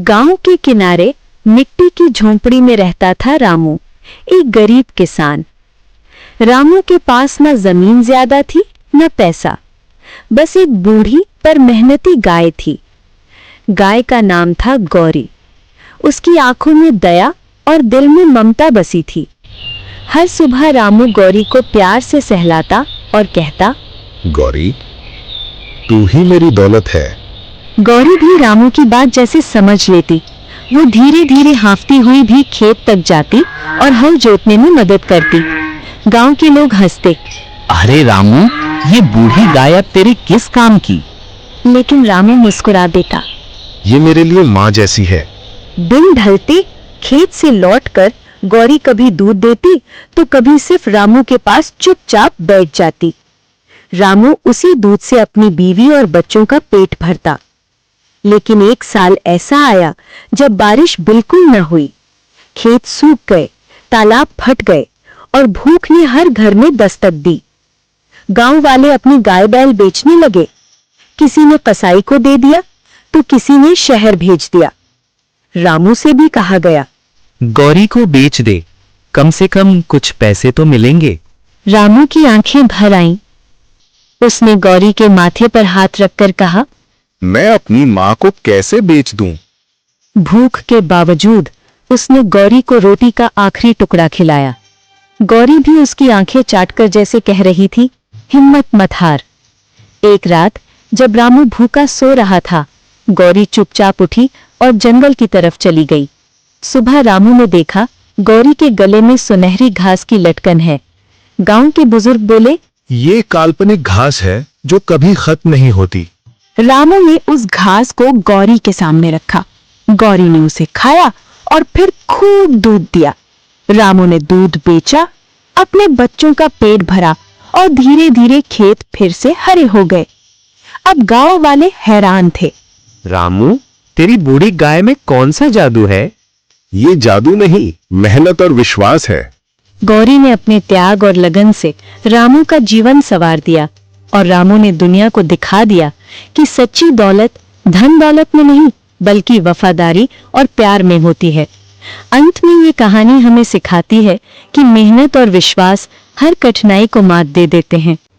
गांव के किनारे मिट्टी की झोंपड़ी में रहता था रामू, एक गरीब किसान। रामू के पास न जमीन ज्यादा थी न पैसा, बस एक बूढ़ी पर मेहनती गाय थी। गाय का नाम था गौरी। उसकी आंखों में दया और दिल में ममता बसी थी। हर सुबह रामू गौरी को प्यार से सहलाता और कहता, गौरी, तू ही मेरी दौलत है। गौरी भी रामू की बात जैसे समझ लेती। वो धीरे धीरे हाँफती हुई भी खेत तक जाती और हल जोतने में मदद करती। गांव के लोग हंसते, अरे रामू, ये बूढ़ी गाय अब तेरे किस काम की? लेकिन रामू मुस्कुरा देता। ये मेरे लिए माँ जैसी है। दिन ढलते खेत से लौटकर गौरी कभी दूध देती तो कभी सिर्फ रामू के पास चुपचाप बैठ जाती। रामू उसी दूध से अपनी बीवी और बच्चों का पेट भरता। लेकिन एक साल ऐसा आया जब बारिश बिल्कुल न हुई। खेत सूख गए, तालाब फट गए और भूख ने हर घर में दस्तक दी। गांव वाले अपनी गाय बैल बेचने लगे। किसी ने कसाई को दे दिया तो किसी ने शहर भेज दिया। रामू से भी कहा गया, गौरी को बेच दे, कम से कम कुछ पैसे तो मिलेंगे। रामू की आंखें भर आईं। उसने गौरी के माथे पर हाथ रखकर कहा, मैं अपनी माँ को कैसे बेच दूं? भूख के बावजूद उसने गौरी को रोटी का आखिरी टुकड़ा खिलाया। गौरी भी उसकी आंखें चाटकर जैसे कह रही थी, हिम्मत मत हार। एक रात जब रामू भूखा सो रहा था, गौरी चुपचाप उठी और जंगल की तरफ चली गई। सुबह रामू ने देखा, गौरी के गले में सुनहरी घास की लटकन है। गांव के बुजुर्ग बोले, ये काल्पनिक घास है जो कभी खत्म नहीं होती। रामू ने उस घास को गौरी के सामने रखा। गौरी ने उसे खाया और फिर खूब दूध दिया। रामू ने दूध बेचा, अपने बच्चों का पेट भरा और धीरे धीरे खेत फिर से हरे हो गए। अब गांव वाले हैरान थे। रामू, तेरी बूढ़ी गाय में कौन सा जादू है? ये जादू नहीं, मेहनत और विश्वास है। गौरी ने अपने त्याग और लगन से रामू का जीवन संवार दिया और रामू ने दुनिया को दिखा दिया कि सच्ची दौलत धन दौलत में नहीं बल्कि वफादारी और प्यार में होती है। अंत में ये कहानी हमें सिखाती है कि मेहनत और विश्वास हर कठिनाई को मात दे देते हैं।